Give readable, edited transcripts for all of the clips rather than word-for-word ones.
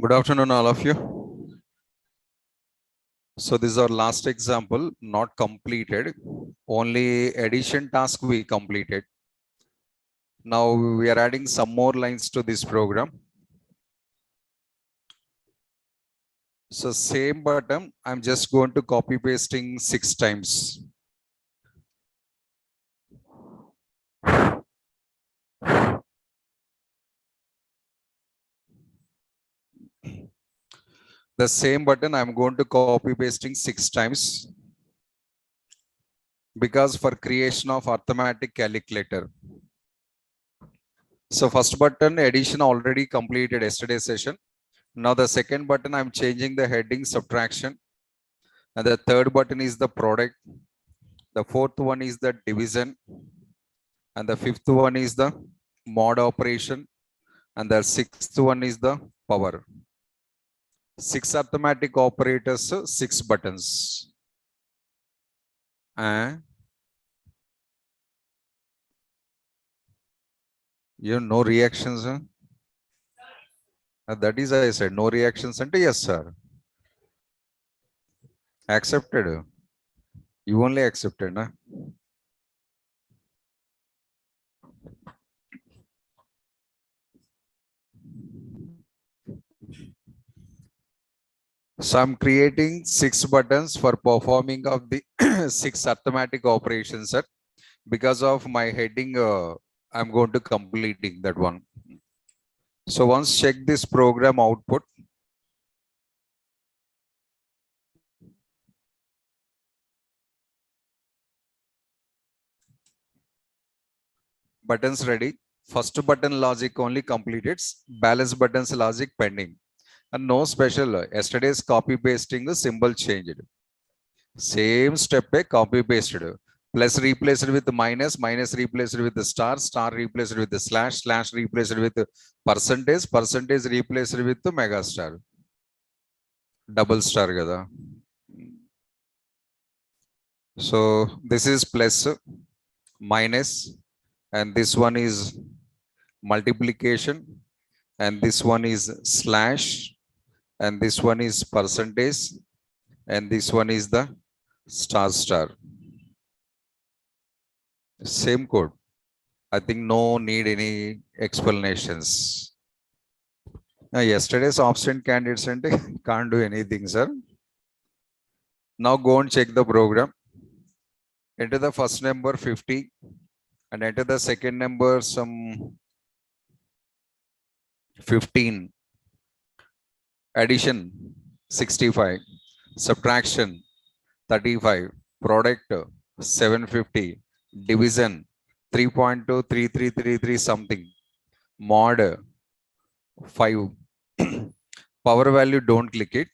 Good afternoon, all of you. So this is our last example, not completed. Only addition task we completed. Now we are adding some more lines to this program. So same button, I'm just going to copy pasting 6 times. The same button I'm going to copy pasting 6 times because for creation of arithmetic calculator. So first button addition already completed yesterday's session. Now the second button I'm changing the heading subtraction, and the third button is the product. The fourth one is the division, and the fifth one is the mod operation, and the sixth one is the power. 6 arithmetic operators, 6 buttons. You have no reactions, huh? That is I said no reactions. And yes, sir. Accepted. You only accepted, na? So I'm creating 6 buttons for performing of the 6 arithmetic operations, sir. Because of my heading, I'm going to completing that one. So once check this program output. Buttons ready. First button logic only completed. Balance buttons logic pending. And no special. Yesterday's copy pasting the symbol changed. Same step copy pasted. Plus replaced with minus, minus replaced with the star, star replaced with the slash, slash replaced with the percentage, percentage replaced with the mega star. Double star kada. So this is plus, minus, and this one is multiplication, and this one is slash, and this one is percentage, and this one is the star star. Same code. I think no need any explanations. Now, yesterday's absent candidates can't do anything, sir. Now go and check the program. Enter the first number 50 and enter the second number some 15. Addition 65. Subtraction 35. Product 750. Division 3.23333 something. Mod 5. Power value don't click it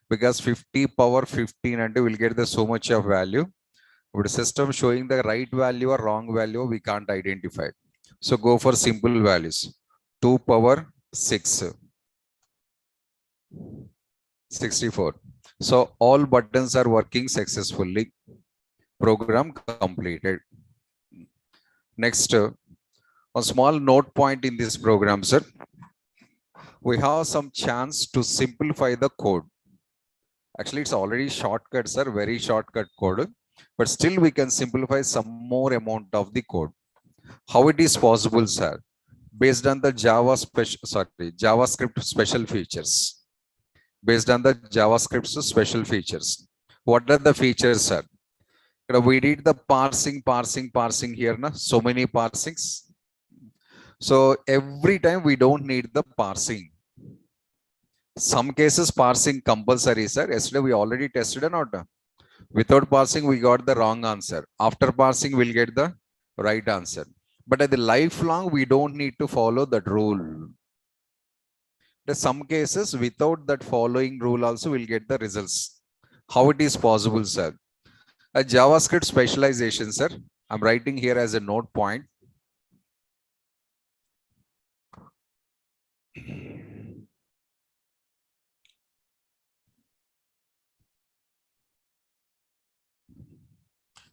because 50 power 15 and will get the so much of value. But system showing the right value or wrong value we can't identify. So go for simple values. 2 power 6. 64. So all buttons are working successfully. Program completed. Next, a small note point in this program, sir. We have some chance to simplify the code. Actually, it's already shortcut, sir, very shortcut code. But still we can simplify some more amount of the code. How it is possible, sir? Based on the JavaScript special features. Based on the JavaScript special features. What are the features, sir? We did the parsing here, na? So many parsings. So every time we don't need the parsing. Some cases parsing compulsory, sir. Yesterday we already tested or not? Without parsing, we got the wrong answer. After parsing, we'll get the right answer. But at the lifelong, we don't need to follow that rule. In some cases, without that following rule also, we'll get the results. How it is possible, sir? A JavaScript specialization, sir. I'm writing here as a note point.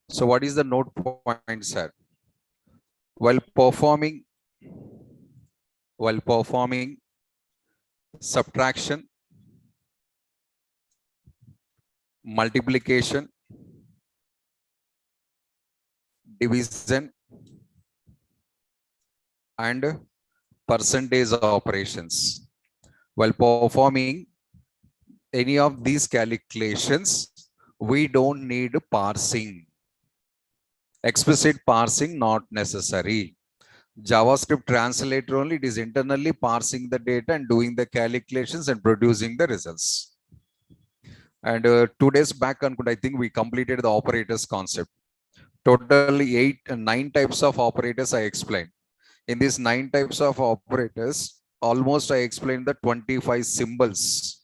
So what is the note point, sir? While performing subtraction, multiplication, division, and percentage operations. While performing any of these calculations, we don't need parsing. Explicit parsing not necessary. JavaScript translator only, it is internally parsing the data and doing the calculations and producing the results. And 2 days back, I think we completed the operators concept. Totally 9 types of operators I explained. In these 9 types of operators, almost I explained the 25 symbols.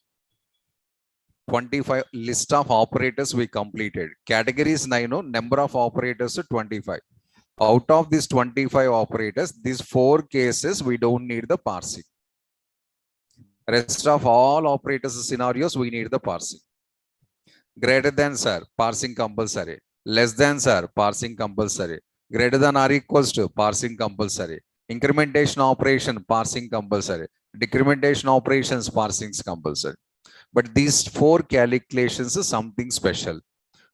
25 list of operators we completed. Categories 9, number of operators 25. Out of these 25 operators, these 4 cases, we don't need the parsing. Rest of all operators scenarios, we need the parsing. Greater than, sir, parsing compulsory. Less than, sir, parsing compulsory. Greater than or equals to, parsing compulsory. Incrementation operation, parsing compulsory. Decrementation operations, parsing compulsory. But these 4 calculations is something special.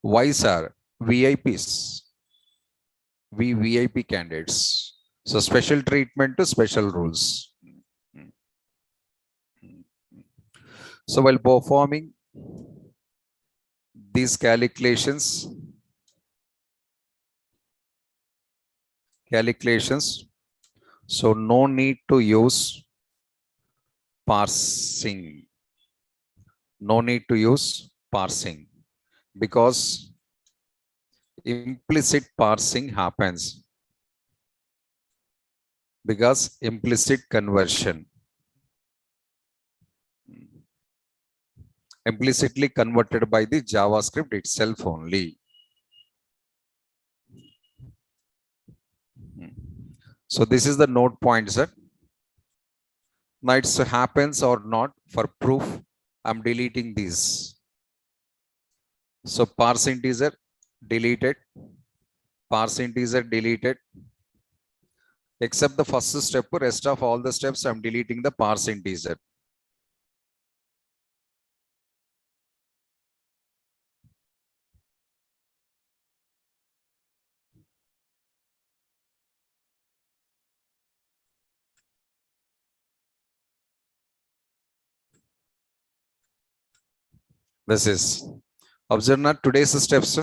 Why, sir? VIPs. We VIP candidates. So special treatment to special rules. So while performing these calculations, so no need to use parsing. No need to use parsing because implicit parsing happens. Because implicit conversion. Implicitly converted by the JavaScript itself only. So this is the note point, sir. Now it happens or not, for proof, I'm deleting these. So parse integer deleted, parse integer deleted, except the first step, rest of all the steps I'm deleting the parse integer. This is, observe now today's steps.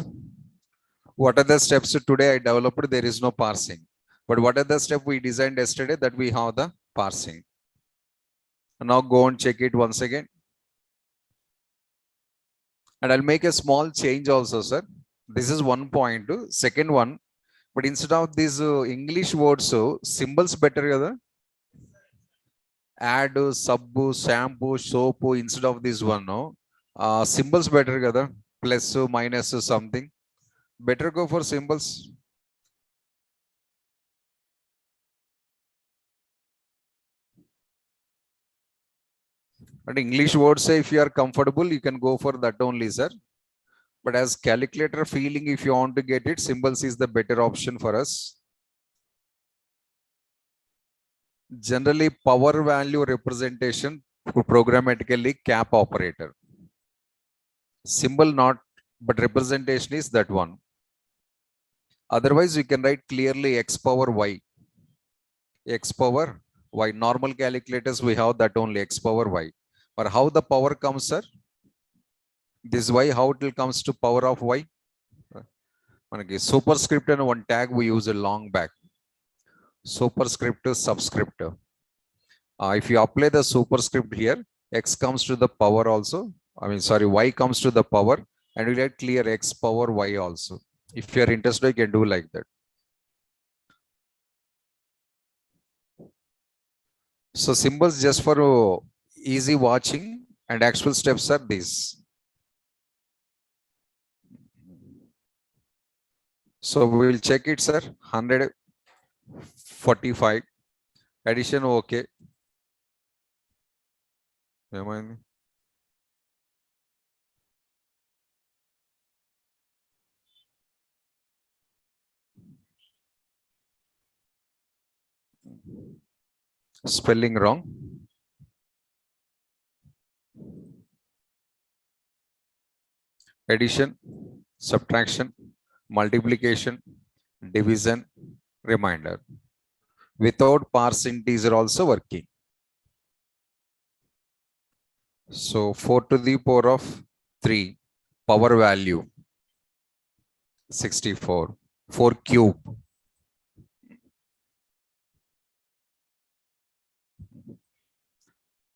What are the steps today I developed? There is no parsing. But what are the steps we designed yesterday that we have the parsing? Now go and check it once again. And I'll make a small change also, sir. This is one point. Second one, but instead of these English words, symbols better. Kada? Add, sub, shampoo, soap, instead of this one, no? Symbols better. Kada? Plus, minus, something. Better go for symbols. But English words, say if you are comfortable, you can go for that only, sir. But as calculator feeling, if you want to get it, symbols is the better option for us. Generally, power value representation programmatically cap operator. Symbol not, but representation is that one. Otherwise, you can write clearly x power y. X power y. Normal calculators, we have that only, x power y. Or how the power comes, sir? This y, how it will comes to power of y? Superscript and one tag we use a long back. Superscript to subscript. If you apply the superscript here, x comes to the power also. Y comes to the power, and we get clear x power y also. If you are interested, you can do like that. So symbols just for easy watching, and actual steps are these. So we will check it, sir. 145 addition, okay. Spelling wrong. addition, subtraction, multiplication, division, remainder. Without parsing, these are also working. So 4 to the power of 3, power value 64, 4 cube.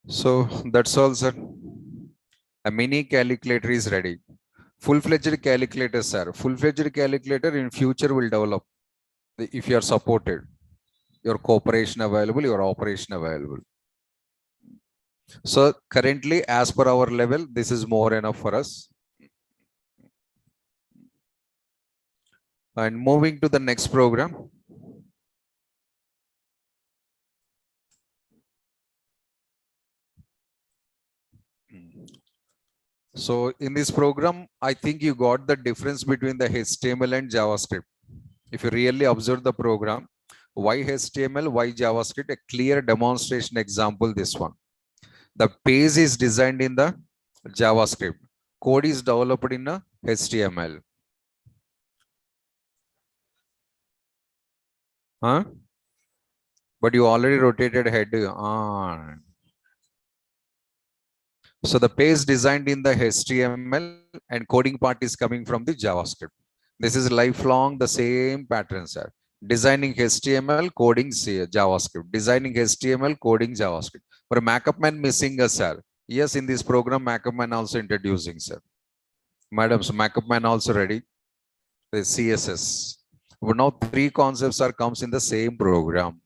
So that's all, sir. A mini calculator is ready. Full-fledged calculator, sir. Full-fledged calculator in future will develop if you are supported. Your cooperation available, your operation available. So currently, as per our level, this is more enough for us. And moving to the next program. So in this program, I think you got the difference between the HTML and JavaScript. If you really observe the program, why HTML, why JavaScript, a clear demonstration example, this one. The page is designed in the JavaScript. Code is developed in a HTML. Huh? But you already rotated head on. So the page designed in the HTML and coding part is coming from the JavaScript. This is lifelong the same pattern, sir. Designing HTML, coding JavaScript. Designing HTML, coding JavaScript. But Makeup Man missing us, sir. Yes, in this program, Makeup Man also introducing, sir. Madam, so Makeup Man also ready. The CSS. But now 3 concepts are comes in the same program.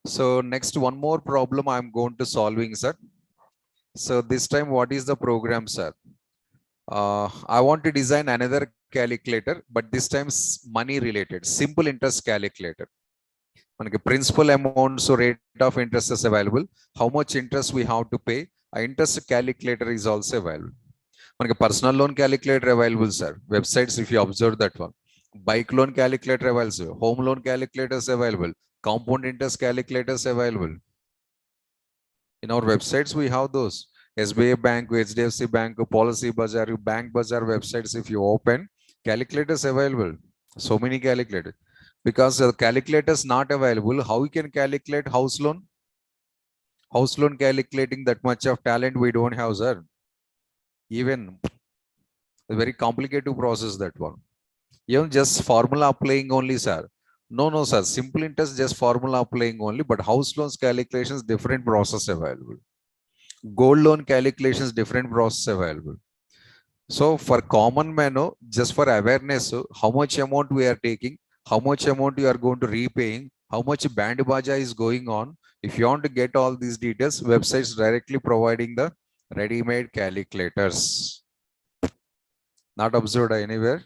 So next one more problem I'm going to solving, sir. So this time, what is the program, sir? I want to design another calculator, but this time money related, simple interest calculator. Principal amount, so rate of interest is available. How much interest we have to pay? A interest calculator is also available. Personal loan calculator available, sir. Websites, if you observe that one. Bike loan calculator available. Home loan calculators available. Compound interest calculators available. In our websites, we have those. SBI Bank, HDFC Bank, Policy Bazaar, Bank Bazaar websites, if you open, calculators available. So many calculators. Because the calculators not available, how we can calculate house loan? House loan calculating that much of talent we don't have, sir. Even a very complicated process, that one. Even just formula applying only, sir. No, sir. Simple interest, just formula applying only, but house loans calculations, different process available. Gold loan calculations, different process available. So for common man, just for awareness, how much amount we are taking, how much amount you are going to repaying, how much band baja is going on. If you want to get all these details, websites directly providing the ready-made calculators. Not observed anywhere.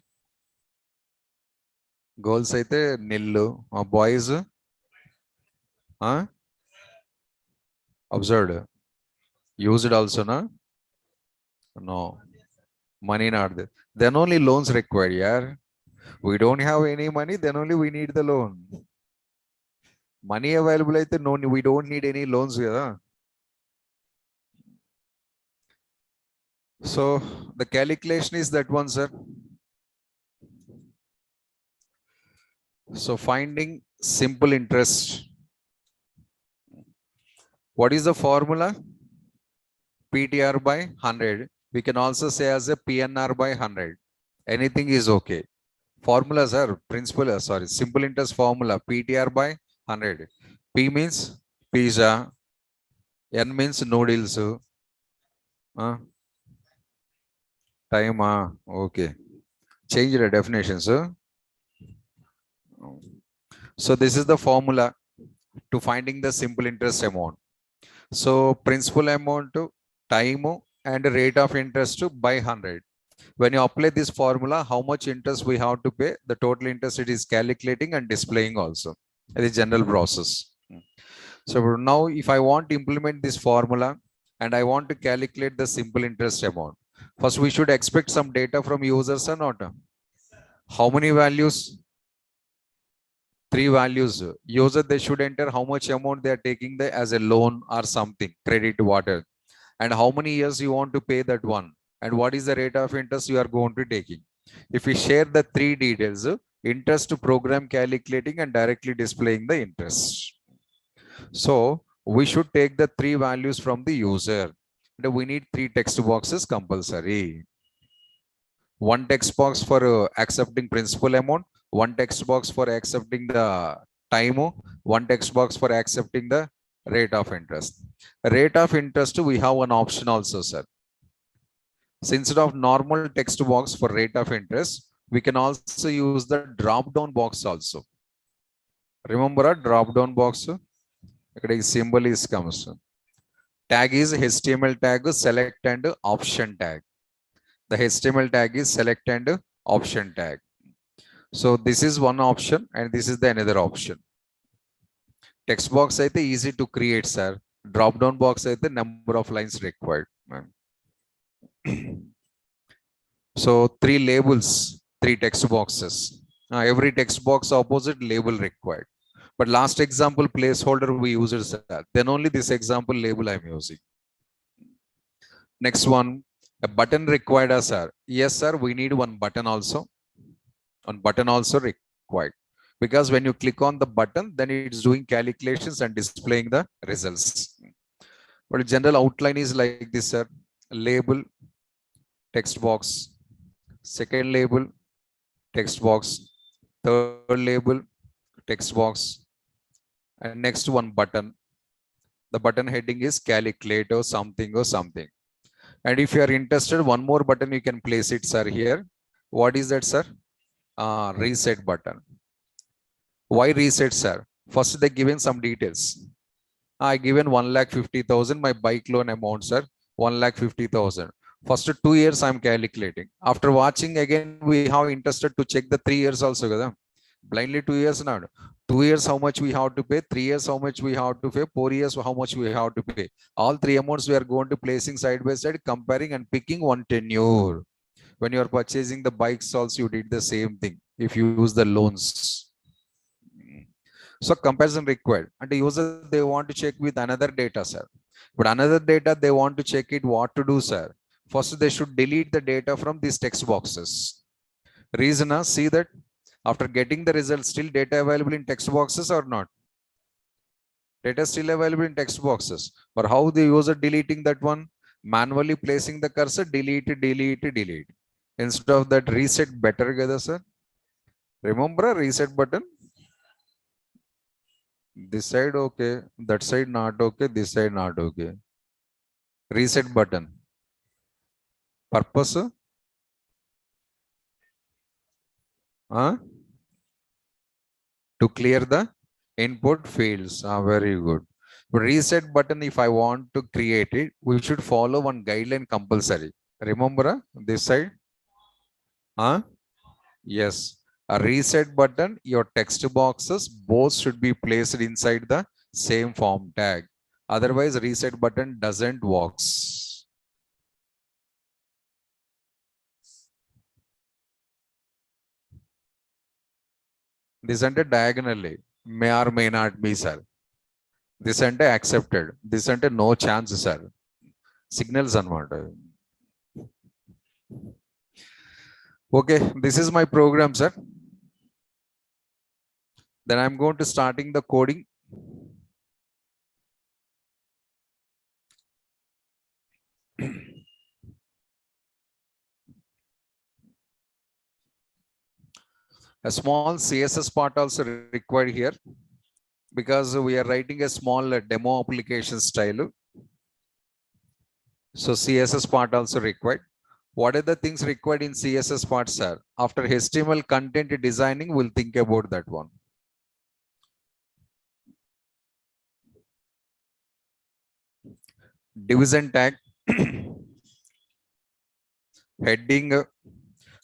Girls aithe nillu, boys observed. Used also, na? No. Money not there. Then only loans required, yeah. We don't have any money, then only we need the loan. Money available, no, we don't need any loans here. So the calculation is that one, sir. So finding simple interest. What is the formula? PTR by 100. We can also say as a PNR by 100. Anything is okay. Formulas are principal, simple interest formula, PTR by 100. P means pizza. N means noodles. Time, okay. Change the definition, sir. So this is the formula to finding the simple interest amount. So principal amount to time and rate of interest by 100. When you apply this formula, how much interest we have to pay, the total interest it is calculating and displaying also. It is general process. So now if I want to implement this formula and I want to calculate the simple interest amount, first we should expect some data from users or not? How many values? 3 values. User, they should enter how much amount they are taking as a loan or something, credit, water. And how many years you want to pay that one. And what is the rate of interest you are going to taking? If we share the three details, interest program calculating and directly displaying the interest. So we should take the three values from the user. And we need three text boxes compulsory. One text box for accepting principal amount, one text box for accepting the time, one text box for accepting the rate of interest. Rate of interest, we have one option also, sir. So instead of normal text box for rate of interest, we can also use the drop down box also. Remember a drop down box? Here symbol is comes. Tag is HTML tag, select and option tag. The HTML tag is select and option tag. So this is one option and this is the another option. Text box is easy to create, sir. Drop down box is the number of lines required. So three labels, three text boxes. Every text box opposite label required. But last example placeholder we used that. Then only this example label I'm using. Next one, a button required, sir. Yes, sir. We need one button also. One button also required. Because when you click on the button, then it's doing calculations and displaying the results. But general outline is like this, sir. Label, text box. Second label, text box. Third label, text box. And next one button. The button heading is calculate or something or something. And if you are interested, one more button you can place it, sir, here. What is that, sir? Reset button. Why reset, sir? First, they given some details. I given 1,50,000, my bike loan amount, sir, 1,50,000. First 2 years I'm calculating. After watching again, we have interested to check the 3 years also. Kada? Blindly 2 years now. 2 years how much we have to pay, 3 years how much we have to pay, 4 years how much we have to pay. All three amounts we are going to placing side by side, comparing and picking one tenure. When you are purchasing the bikes also, you did the same thing. If you use the loans. So comparison required. And the user, they want to check with another data, sir. But another data, they want to check it what to do, sir. First, they should delete the data from these text boxes. Reason, see that after getting the result, still data available in text boxes or not? Data still available in text boxes. But how the user deleting that one? Manually placing the cursor, delete, delete, delete. Instead of that, reset better, sir. Remember a reset button? This side okay, that side not okay, this side not okay. Reset button. Purpose? To clear the input fields. Very good. Reset button, if I want to create it, we should follow one guideline compulsory. Remember this side? Yes. A reset button, your text boxes both should be placed inside the same form tag. Otherwise, reset button doesn't works. This ante diagonally may or may not be, sir. This ante accepted. This ante no chance, sir. Signals anamata. Okay, this is my program, sir. Then I'm going to starting the coding. A small CSS part also required here because we are writing a small demo application style. So CSS part also required. What are the things required in CSS part, sir? After HTML content designing, we'll think about that one. Division tag, heading,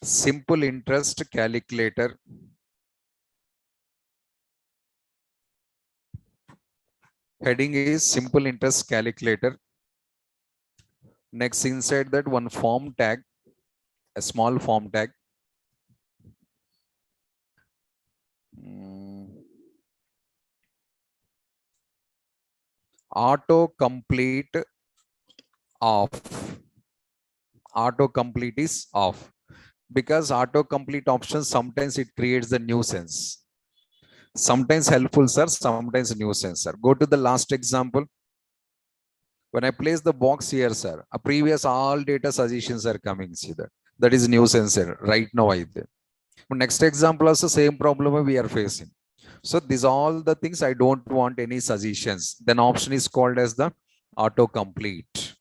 simple interest calculator, heading is simple interest calculator. Next, inside that one form tag, a small form tag. Auto complete of autocomplete is off. Because autocomplete option, sometimes it creates the nuisance. Sometimes helpful, sir, sometimes nuisance, sir. Go to the last example. When I place the box here, sir, a previous all data suggestions are coming. See that. That is nuisance, sir. Right now, I did. Next example also same problem we are facing. So these all the things I don't want any suggestions. Then option is called as the autocomplete.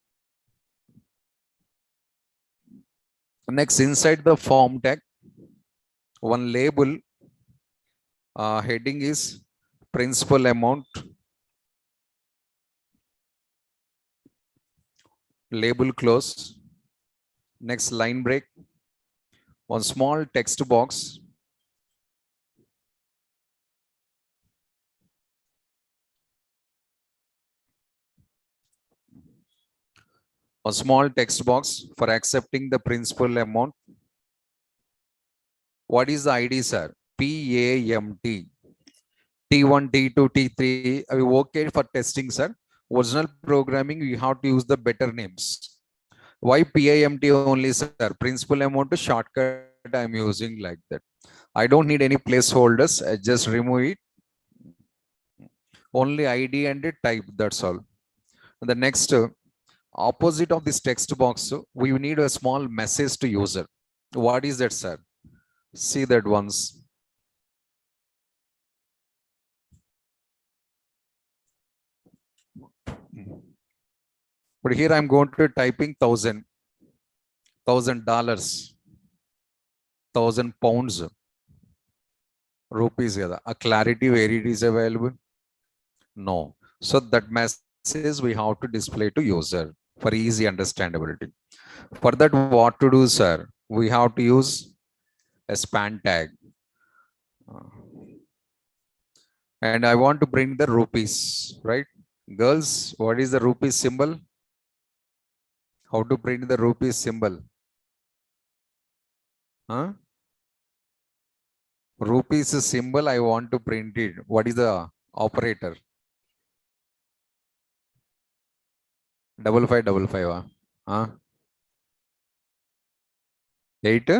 Next, inside the form tag, one label heading is principal amount. Label close. Next, line break. One small text box. A small text box for accepting the principal amount. What is the ID, sir? PAMT. T1, T2, T3. We okay for testing, sir. Original programming, we have to use the better names. Why PAMT only, sir? Principal amount to shortcut I'm using like that. I don't need any placeholders. I just remove it. Only ID and type, that's all. And the next, opposite of this text box, we need a small message to user. What is that, sir? See that once. But here I'm going to typing $1,000, £1,000, rupees. A clarity where it is available? No. So that message we have to display to user for easy understandability. For that, what to do, sir? We have to use a span tag. And I want to bring the rupees, right? Girls, what is the rupees symbol? How to print the rupees symbol? Huh? Rupees symbol, I want to print it. What is the operator? 5555. Huh? 8,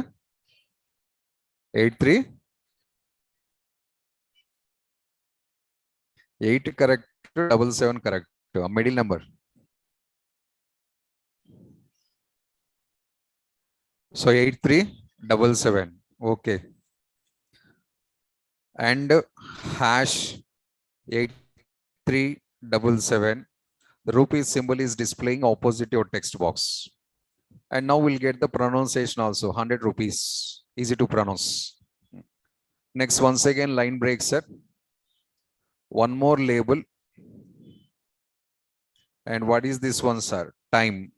83, 8 correct, 77 correct. Middle number. So 8377. Okay. And hash 8377. The rupees symbol is displaying opposite your text box. And now we'll get the pronunciation also. 100 rupees. Easy to pronounce. Next, once again, line break set. One more label. And what is this one, sir? Time.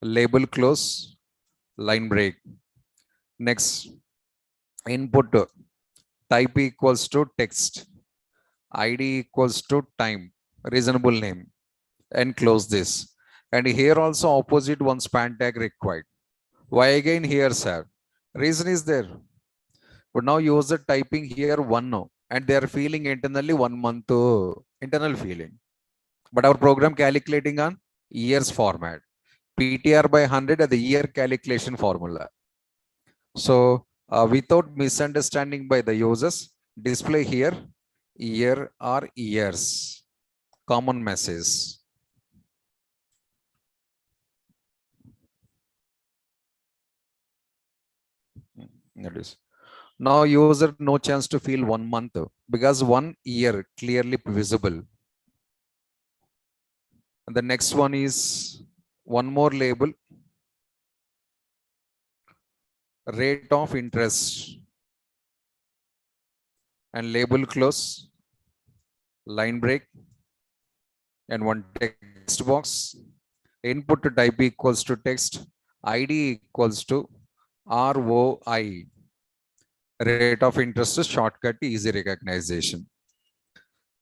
Label close. Line break. Next, input type equals to text. ID equals to time. Reasonable name. And close this. And here also opposite one span tag required. Why again here, sir? Reason is there. But now user typing here 1 and they are feeling internally 1 month internal feeling. But our program calculating on years format. PTR by 100 at the year calculation formula. So without misunderstanding by the users, display here year or years. Common message. That is. Now user no chance to feel 1 month because 1 year clearly visible. And the next one is one more label. Rate of interest. And label close. Line break. And one text box. Input type equals to text. ID equals to ROI. Rate of interest shortcut easy recognition.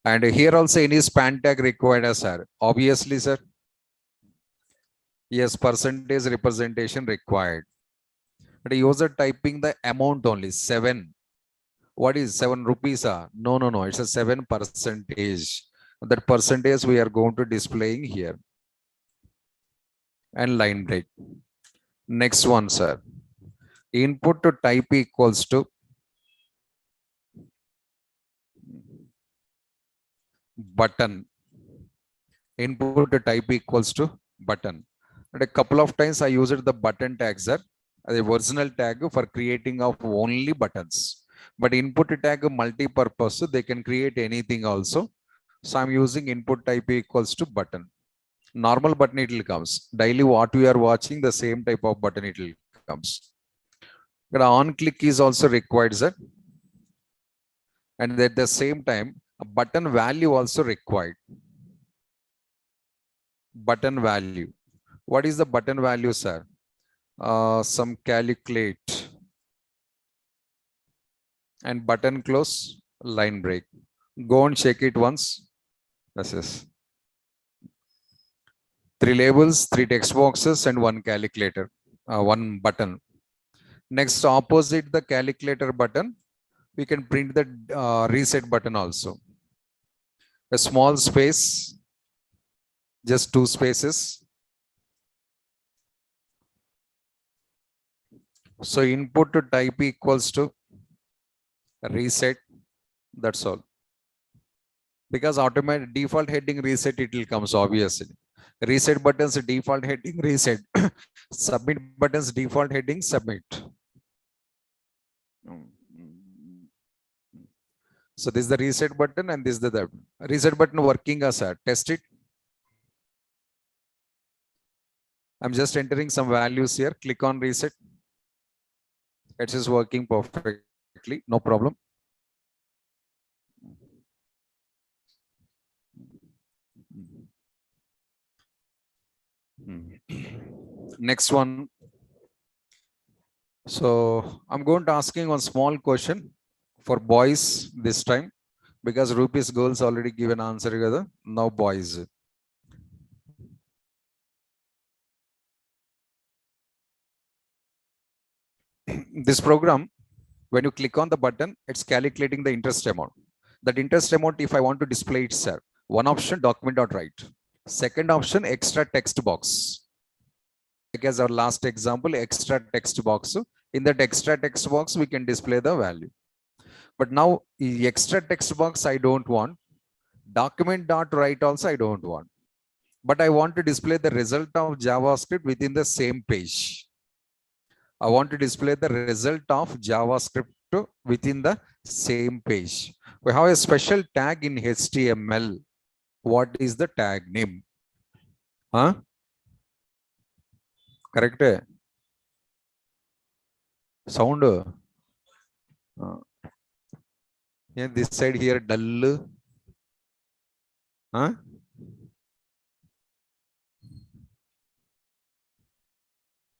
And here also any span tag required as sir. Obviously, sir. Yes, percentage representation required. But user typing the amount only 7. What is 7 rupees? No. It's a 7%. That percentage we are going to displaying here. And line break. Next one, sir. Input to type equals to button. Input to type equals to button. And a couple of times I used the button tag, sir, the original tag for creating of only buttons. But input tag multi-purpose, they can create anything also. So I'm using input type equals to button. Normal button it will comes. Daily what we are watching, the same type of button it will comes. But on click is also required, sir. And at the same time, a button value also required. Button value. What is the button value, sir? Some calculate and button close line break. Go and check it once. This is 3 labels, 3 text boxes, and 1 calculator, 1 button. Next, opposite the calculator button, we can print the reset button also. A small space, just 2 spaces. So input to type equals to reset. That's all. Because automatic default heading reset, it will comes obviously. Reset buttons default heading reset. Submit buttons default heading submit. So this is the reset button and this is the reset button working as a test it. I'm just entering some values here. Click on reset. It is working perfectly. No problem. Next one. So I'm going to asking one small question for boys this time because Rupees girls already given answer together. Now boys. This program, when you click on the button, it's calculating the interest amount. That interest amount, if I want to display it, sir, one option document.write. Second option, extra text box. Like as our last example, extra text box. In that extra text box, we can display the value. But now extra text box, I don't want. Document.write also I don't want. But I want to display the result of JavaScript within the same page. I want to display the result of JavaScript within the same page. We have a special tag in HTML. What is the tag name? Huh? Correct? Sound? Yeah, this side here, dull. Huh?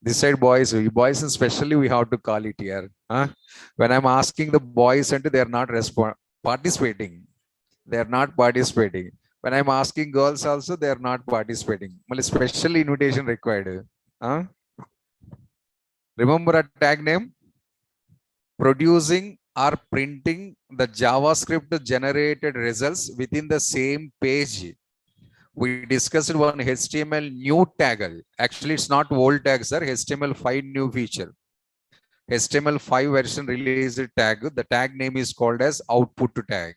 This side boys especially we have to call it here. Huh? When I'm asking the boys and they are not participating. They are not participating. When I'm asking girls also, they are not participating. Well, special invitation required. Huh? Remember a tag name? Producing or printing the JavaScript generated results within the same page. We discussed one HTML new tag. Actually, it's not old tag, sir. HTML5 new feature. HTML5 version released tag. The tag name is called as output tag.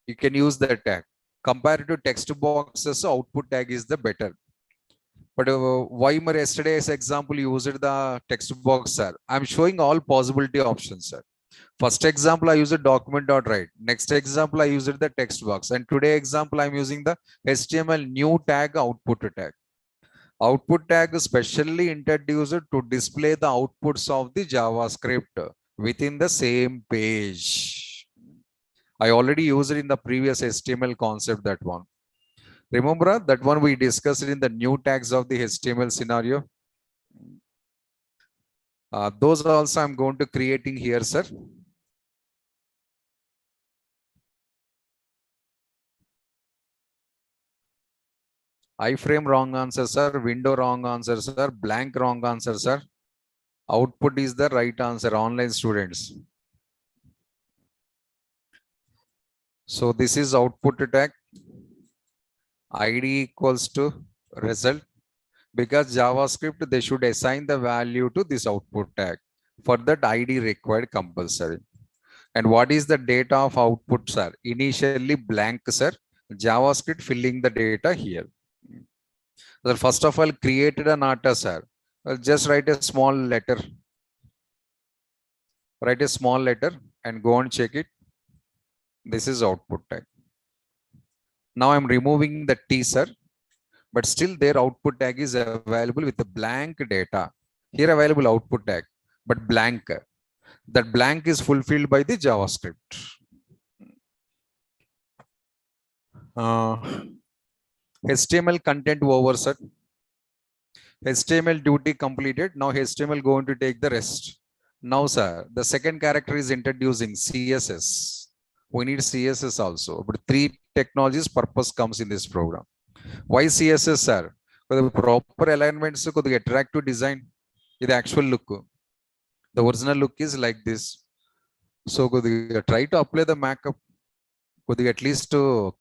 You can use that tag. Compared to text boxes, output tag is the better. But why more yesterday's example used the text box, sir? I'm showing all possibility options, sir. First example, I used document.write. Next example, I used the text box. And today example, I'm using the HTML new tag, output tag. Output tag is specially introduced to display the outputs of the JavaScript within the same page. I already used it in the previous HTML concept, that one. Remember that one we discussed in the new tags of the HTML scenario. Those also I'm going to creating here, sir. iframe wrong answer, sir. Window wrong answer, sir. Blank wrong answer, sir. Output is the right answer, online students. So this is output tag. ID equals to result. Because JavaScript, they should assign the value to this output tag. For that, ID required compulsory. And what is the data of output, sir? Initially blank, sir. JavaScript filling the data here. So first of all, created an arta, sir. Well, just write a small letter. Write a small letter and go and check it. This is output tag. Now I'm removing the T, sir. But still their output tag is available with the blank data. Here available output tag, but blank. That blank is fulfilled by the JavaScript. HTML content over, sir. HTML duty completed. Now HTML going to take the rest. Now, sir, the second character is introducing CSS. We need CSS also, but 3 technologies purpose comes in this program. Why CSS, sir? For the proper alignments, the attractive design, the actual look. The original look is like this. So try to apply the markup. At least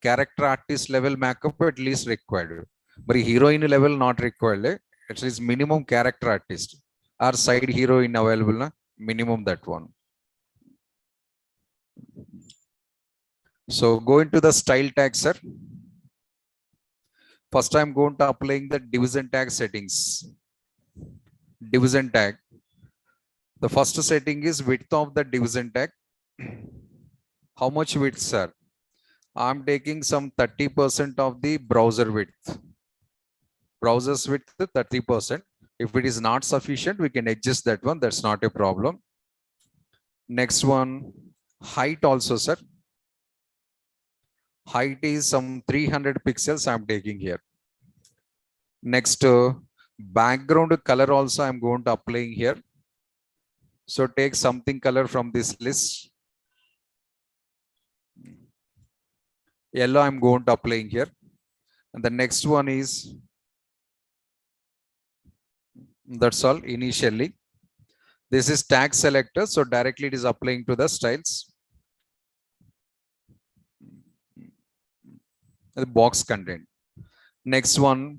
character artist level markup at least required. But heroine level not required. At least minimum character artist. Our side heroine available, na? Minimum that one. So go into the style tag, sir. First I'm going to applying the division tag settings. Division tag. The first setting is width of the division tag. How much width, sir? I'm taking some 30% of the browser width. Browser's width 30%. If it is not sufficient, we can adjust that one. That's not a problem. Next one, height also, sir. Height is some 300 pixels I'm taking here. Next, background color also I'm going to applying here. So take something color from this list. Yellow I'm going to applying here. And the next one is, that's all initially. This is tag selector. So directly it is applying to the styles. The box content. Next one,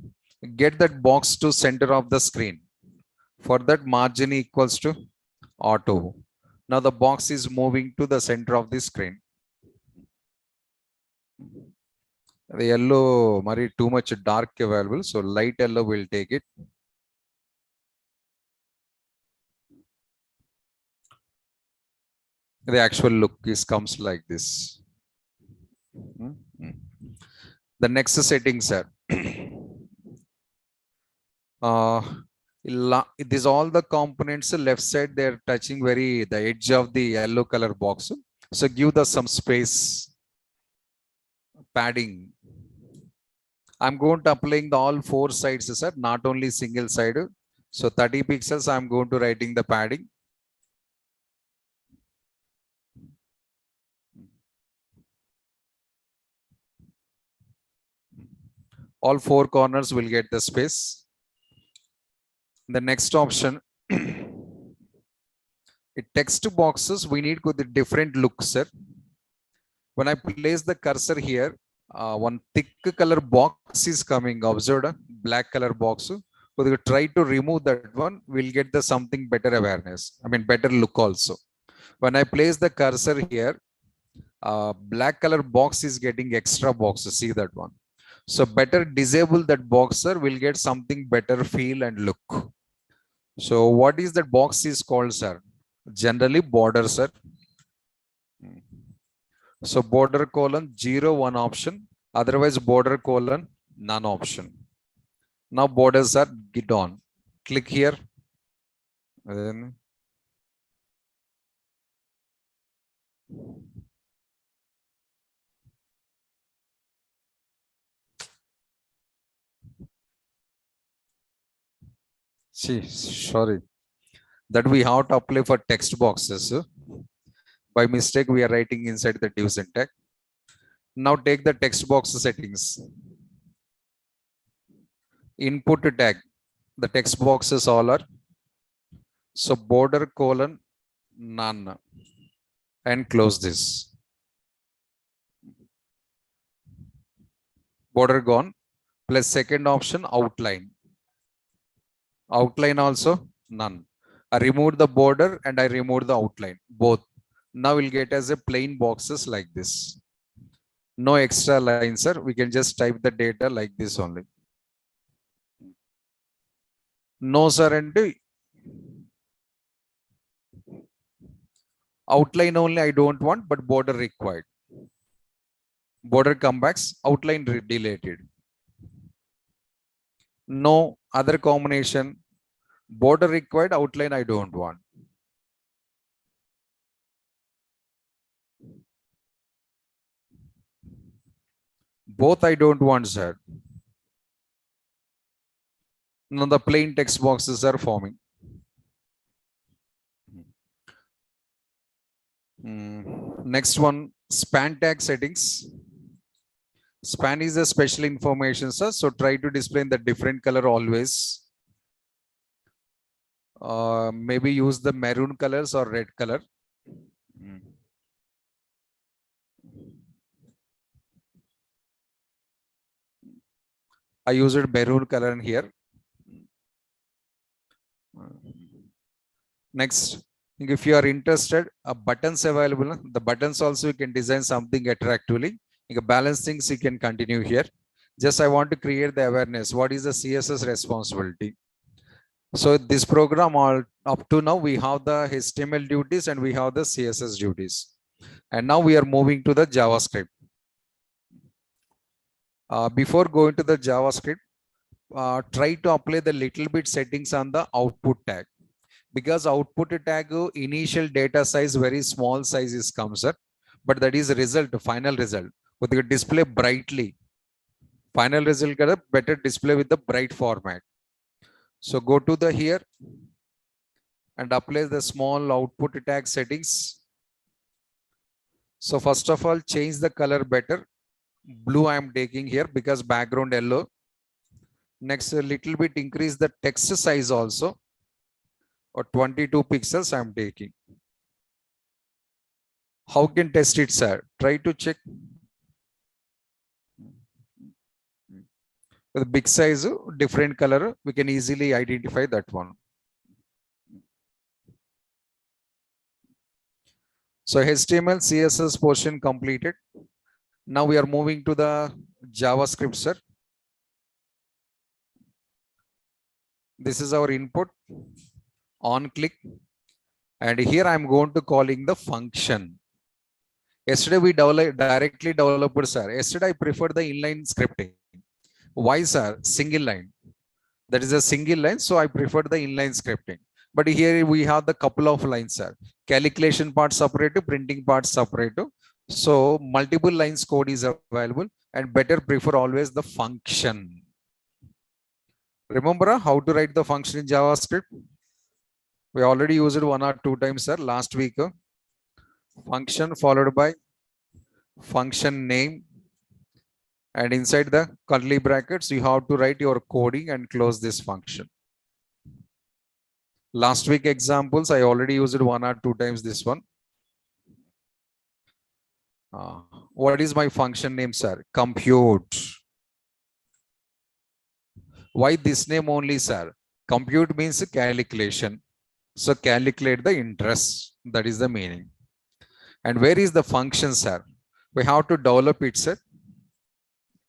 get that box to center of the screen. For that, margin equals to auto. Now the box is moving to the center of the screen. The yellow, too much dark available, so light yellow will take it. The actual look comes like this. The next setting, sir. These all the components left side, they're touching the edge of the yellow color box. So give the some space, padding. I'm going to applying the all 4 sides, sir, not only single side. So 30 pixels, I'm going to writing the padding. All 4 corners will get the space. The next option, text boxes, we need the different looks, sir. When I place the cursor here, one thick color box is coming, observed, black color box. So we try to remove that one, we'll get the something better awareness. Better look also. When I place the cursor here, black color box is getting extra box. See that one. So better disable that box, sir. We'll get something better feel and look. So what is that box is called, sir? Generally border, sir. So border colon 0, 1 option. Otherwise border colon none option. Now borders are get on. Click here. Then sorry. That we have to apply for text boxes. By mistake, we are writing inside the division tag. Now take the text box settings. Input tag. The text boxes all are. So border colon none. And close this. . Border gone. Plus second option outline. Outline also none. I removed the border and I removed the outline, both. Now we'll get as a plain boxes like this. No extra lines, sir. We can just type the data like this only. No, sir, and outline only I don't want, but border required. Border comebacks, outline deleted. No other combination. Border required, outline I don't want. Both I don't want, sir. Now the plain text boxes are forming. Next one, span tag settings. Span is a special information, sir. So try to display in the different color always. Maybe use the maroon colors or red color. I used maroon color in here. Next, if you are interested, buttons available. The buttons also you can design something attractively. Balance things you can continue here. Just I want to create the awareness. What is the CSS responsibility? So this program all up to now we have the HTML duties and we have the CSS duties. And now we are moving to the JavaScript. Before going to the JavaScript, try to apply the little bit settings on the output tag. Because output tag initial data size very small size is comes up, but that is result, final result. With the display brightly. Final result get a better display with the bright format. So go to the here and apply the small output tag settings. So first of all, change the color better. Blue I am taking here because background yellow. Next, a little bit increase the text size also. Or 22 pixels I am taking. How can test it, sir? Try to check. With big size, different color, we can easily identify that one. So HTML, CSS portion completed. Now we are moving to the JavaScript, sir. This is our input. On click. And here I'm going to calling the function. Yesterday we directly developed, sir. Yesterday I preferred the inline scripting. Why, sir? Single line. That is a single line, so I prefer the inline scripting. But here we have the couple of lines, sir. Calculation part separate, printing part separate. So multiple lines code is available and better prefer always the function. Remember how to write the function in JavaScript? We already used it 1 or 2 times, sir, last week. Function followed by function name. And inside the curly brackets, you have to write your coding and close this function. Last week examples, I already used it 1 or 2 times this one. What is my function name, sir? Compute. Why this name only, sir? Compute means calculation. So calculate the interest. That is the meaning. And where is the function, sir? We have to develop it, sir.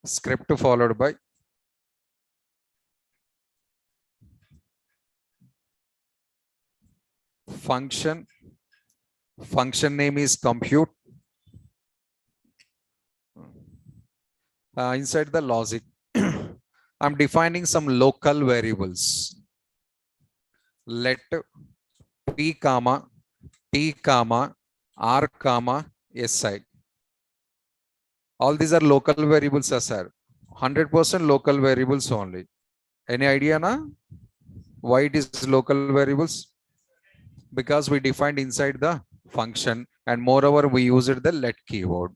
Script followed by function. Function name is compute. Inside the logic, I'm defining some local variables. Let p comma t comma r comma si. All these are local variables, sir. 100% local variables only. Any idea, na? Why it is local variables? Because we defined inside the function, and moreover we used the let keyword.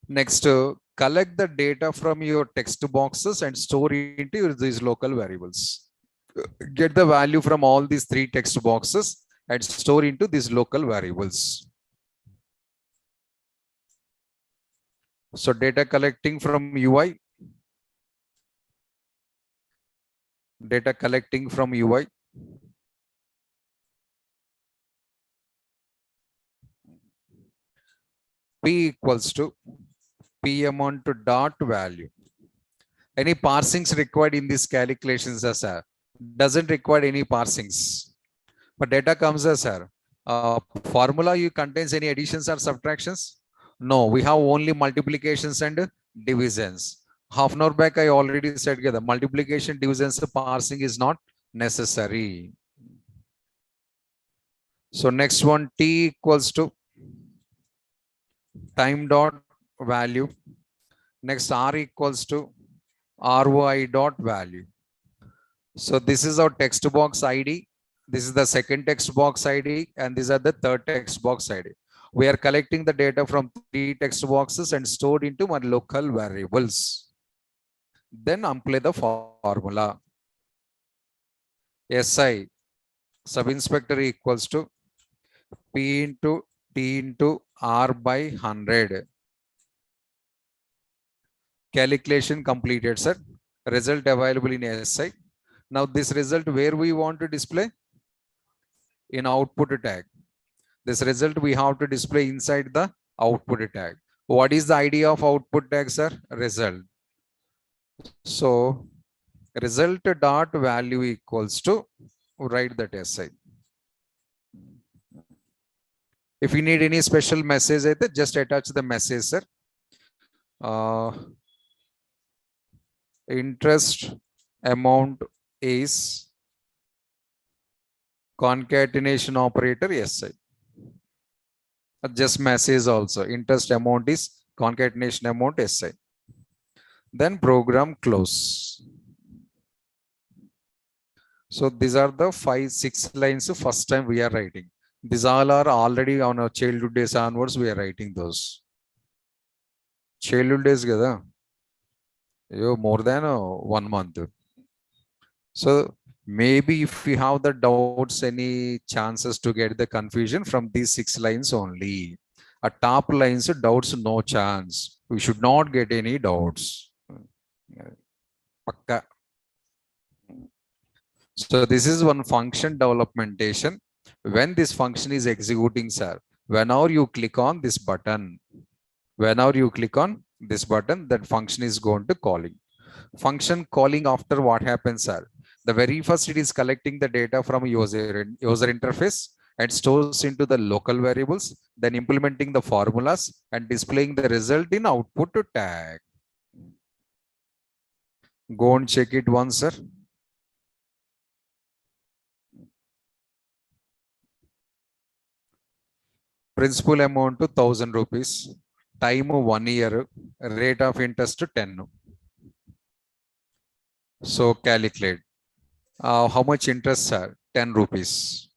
Next, collect the data from your text boxes and store into these local variables. Get the value from all these 3 text boxes and store into these local variables. So data collecting from UI. Data collecting from UI. P equals to P amount to dot value. Any parsings required in these calculations, sir? Doesn't require any parsings. But data comes as, sir. Formula you contains any additions or subtractions? No, we have only multiplications and divisions. Half an hour back, I already said the multiplication, divisions, parsing is not necessary. So next one, T equals to time dot value. Next, R equals to ROI dot value. So this is our text box ID. This is the second text box ID, and these are the third text box ID. We are collecting the data from 3 text boxes and stored into my local variables. Then apply the formula. SI sub-inspector equals to P into T into R by 100. Calculation completed, sir. Result available in SI. Now this result where we want to display? In output tag. This result we have to display inside the output tag. What is the idea of output tag, sir? Result. So result dot value equals to, write that SI. If you need any special message, just attach the message, sir. Interest amount is concatenation operator SI. Just message also. Interest amount is concatenation amount SI. Then program close. So these are the 5-6 lines first time we are writing. These all are already on our childhood days onwards we are writing those. Childhood days kada? More than 1 month. So maybe if we have the doubts, any chances to get the confusion from these 6 lines only. A top lines, doubts, no chance. We should not get any doubts. Pakka. So this is one function developmentation. When this function is executing, sir, whenever you click on this button, that function is going to calling. Function calling after what happens, sir? The very first it is collecting the data from user interface and stores into the local variables, then implementing the formulas and displaying the result in output tag. Go and check it once, sir. Principal amount to 1,000 rupees, time 1 year, rate of interest to 10. So calculate. How much interest, sir? 10 rupees.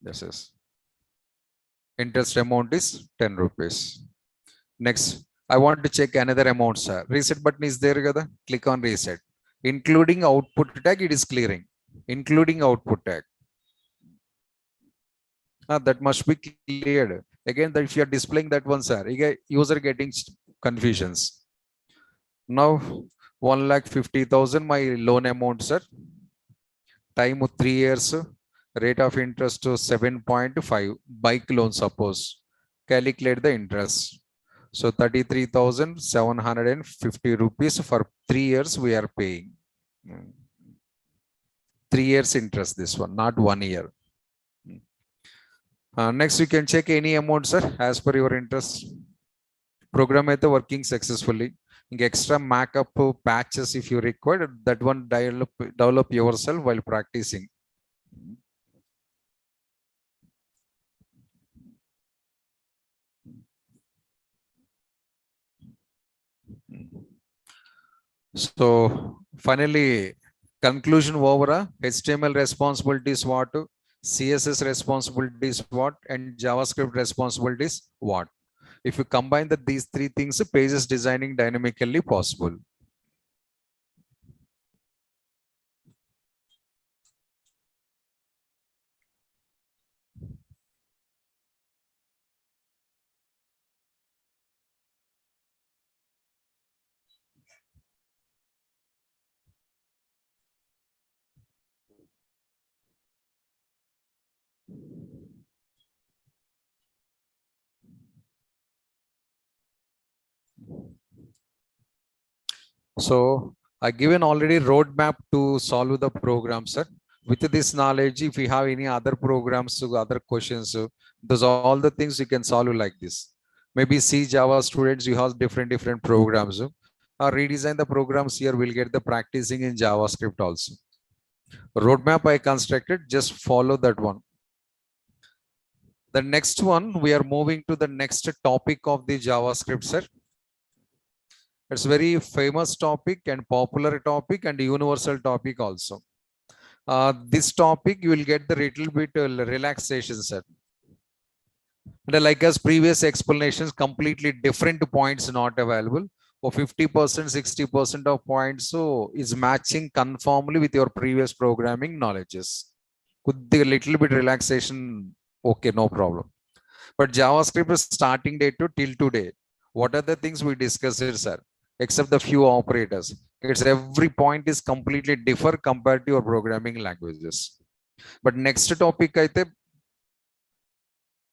This is. Interest amount is 10 rupees. Next, I want to check another amount, sir. Reset button is there. Kada? Click on reset. Including output tag, it is clearing. Including output tag. That must be cleared. Again, if you are displaying that one, sir, user getting confusions. Now, 1,50,000 my loan amount, sir. Time 3 years. Rate of interest to 7.5. Bike loan, suppose. Calculate the interest. So 33,750 rupees for 3 years we are paying. 3 years interest, this one, not 1 year. Next, you can check any amount, sir, as per your interest. Program is working successfully. Extra markup patches if you require, that one develop yourself while practicing. So finally, conclusion over HTML responsibilities what, CSS responsibilities what, and JavaScript responsibilities what. If you combine these 3 things, pages designing dynamically possible. So I given already roadmap to solve the program, sir. With this knowledge, if we have any other programs, other questions, those are all the things you can solve like this. Maybe C, Java students, you have different programs. Redesign the programs here, we'll get the practicing in JavaScript also. Roadmap I constructed, just follow that one. The next one, we are moving to the next topic of the JavaScript, sir. It's very famous topic and popular topic and universal topic also. This topic you will get the little bit relaxation, sir. And like as previous explanations, completely different points not available. Or 50%, 60% of points so is matching conformly with your previous programming knowledges. Could be a little bit relaxation, okay, no problem. But JavaScript is starting date to till today. What are the things we discussed here, sir? Except the few operators. It's every point is completely different compared to your programming languages. But next topic, I think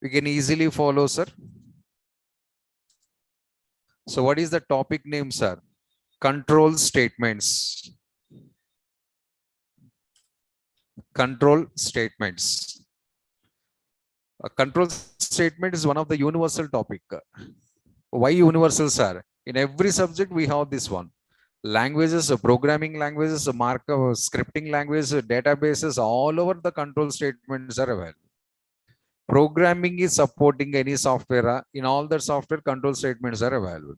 we can easily follow, sir. So what is the topic name, sir? Control statements. Control statements. A control statement is one of the universal topic. Why universal, sir? In every subject, we have this one. Languages, programming languages, markup, scripting languages, databases, all over the control statements are available. Programming is supporting any software. In all the software, control statements are available.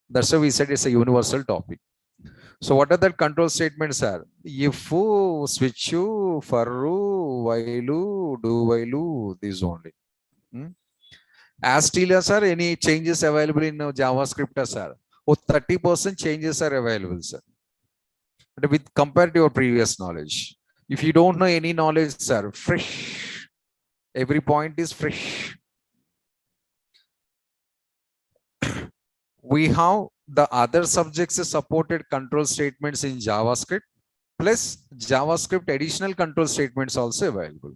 That's why we said it's a universal topic. So what are the control statements are? If, switch, for, while, do while, this only. As still, sir, any changes available in JavaScript, sir? 30% changes are available, sir. But with compared to your previous knowledge. If you don't know any knowledge, sir, fresh. Every point is fresh. We have the other subjects supported control statements in JavaScript, plus JavaScript additional control statements also available.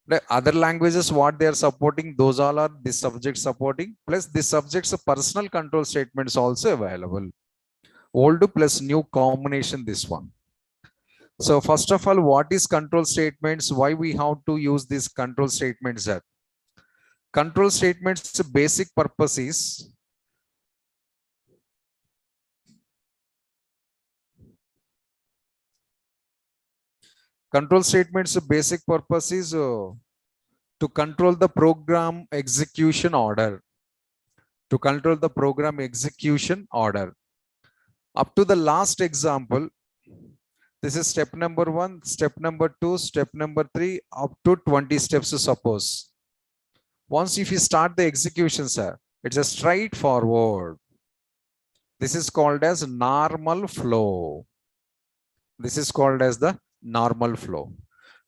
The other languages, what they are supporting, those all are this subject supporting, plus this subject's personal control statements also available. Old plus new combination, this one. So first of all, what is control statements? Why we have to use these control statements? Control statements basic purpose is control statements basic purpose is to control the program execution order. To control the program execution order. Up to the last example, this is step number 1, step number 2, step number 3, up to 20 steps, suppose. Once if you start the execution, sir, it's a straightforward. This is called as normal flow. This is called as the normal flow.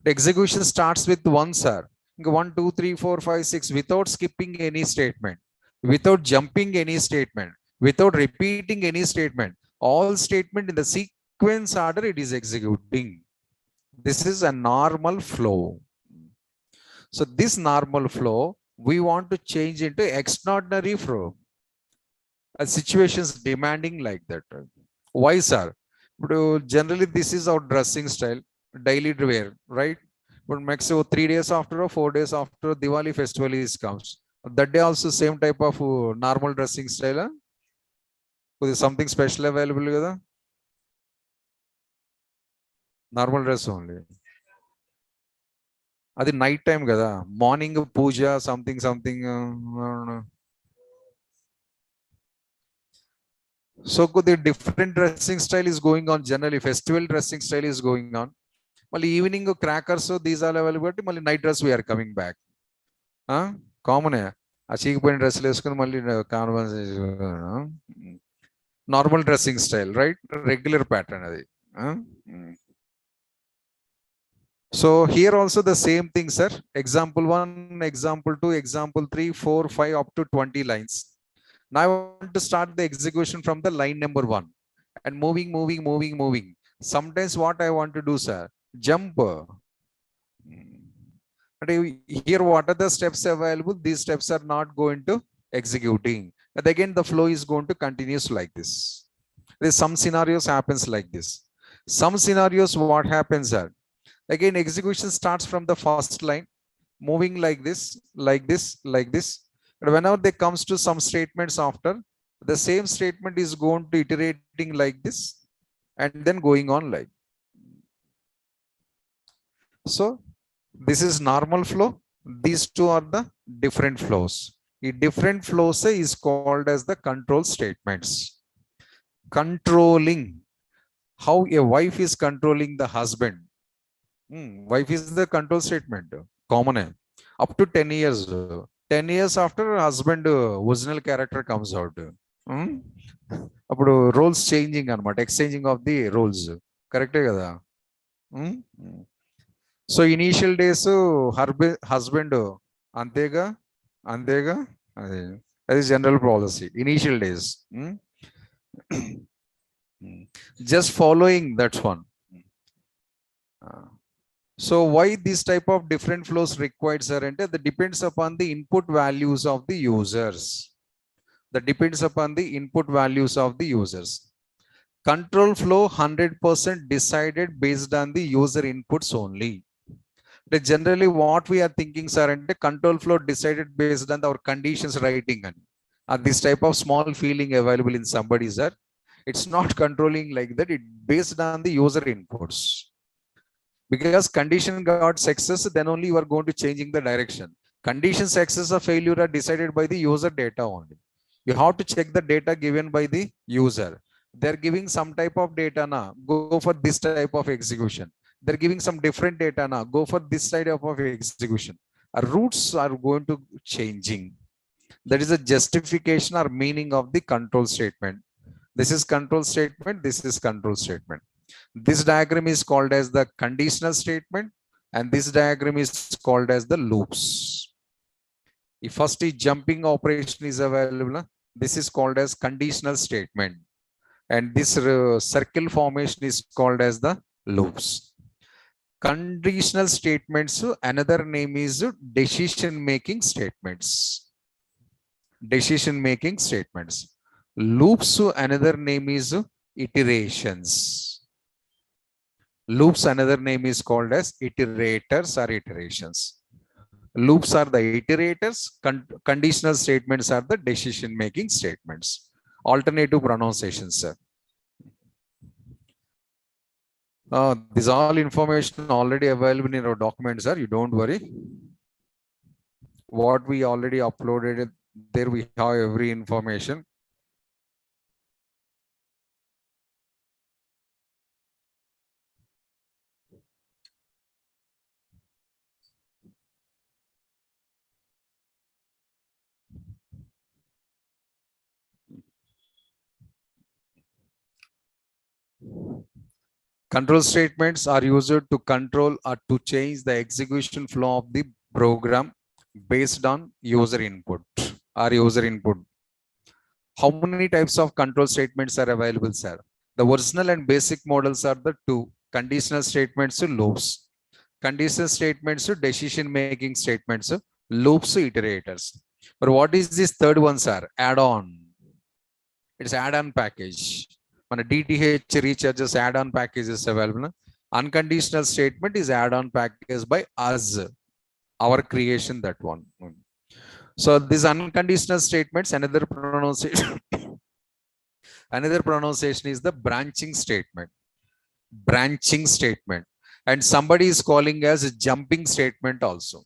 The execution starts with 1, sir. 1, 2, 3, 4, 5, 6, without skipping any statement, without jumping any statement, without repeating any statement. All statement in the sequence order it is executing. This is a normal flow. So this normal flow we want to change into extraordinary flow. Situations demanding like that. Why, sir? But generally this is our dressing style, daily wear, right? But max 3 days after or 4 days after Diwali festival is comes. That day also same type of normal dressing style. Is something special available? Kada? Normal dress only. That night time kada. Morning puja, something. So the different dressing style is going on. Generally, festival dressing style is going on. Mali evening crackers, so these are available. Mali night dress we are coming back. Common hai. Achik point dress lesukoni mali normal dressing style, right? Regular pattern. So here also the same thing, sir. Example 1, example 2, example 3, 4, 5, up to 20 lines. Now I want to start the execution from the line number 1 and moving. Sometimes what I want to do, sir, jump. Here, what are the steps available? These steps are not going to executing. And again, the flow is going to continue like this. There's some scenarios happens like this. Some scenarios what happens are, again execution starts from the first line, moving like this, like this, like this. And whenever they comes to some statements after, the same statement is going to iterating like this and then going on like. So this is normal flow. These two are the different flows. The different flows is called as the control statements. Controlling how a wife is controlling the husband. Wife is the control statement. Common. Up to 10 years. 10 years after husband original character comes out. అప్పుడు roles changing అనమాట, exchanging of the roles. కరెక్టే కదా. So initial days husband అంతేగా, అంతేగా. అది అది general policy initial days. Just following that one. So why this type of different flows required, sir? And that depends upon the input values of the users. That depends upon the input values of the users. Control flow 100% decided based on the user inputs only. But generally what we are thinking, sir, and the control flow decided based on our conditions writing and this type of small feeling available in somebody, sir. It's not controlling like that. It based on the user inputs. Because condition got success, then only you are going to changing the direction. Condition success or failure are decided by the user data only. You have to check the data given by the user. They're giving some type of data, na, go for this type of execution. They're giving some different data, na, go for this type of execution. Our routes are going to changing. That is a justification or meaning of the control statement. This is control statement. This is control statement. This diagram is called as the conditional statement, and this diagram is called as the loops. If first is jumping operation is available, this is called as conditional statement, and this circle formation is called as the loops. Conditional statements, another name is decision making statements. Decision making statements. Loops, another name is iterations. Loops, another name is called as iterators or iterations. Loops are the iterators. Conditional statements are the decision making statements. Alternative pronunciations, sir. This all information already available in our documents, sir. You don't worry. What we already uploaded, there we have every information. Control statements are used to control or to change the execution flow of the program based on user input or user input. How many types of control statements are available, sir? The original and basic models are the two: conditional statements to loops. Conditional statements to decision making statements, loops to iterators. But what is this third one, sir? Add-on. It's add-on package. మన DTH recharges add-on packages available. Unconditional statement is add-on package by us, our creation, that one. So these unconditional statements, another pronunciation another pronunciation is the branching statement. Branching statement. And somebody is calling as a jumping statement also.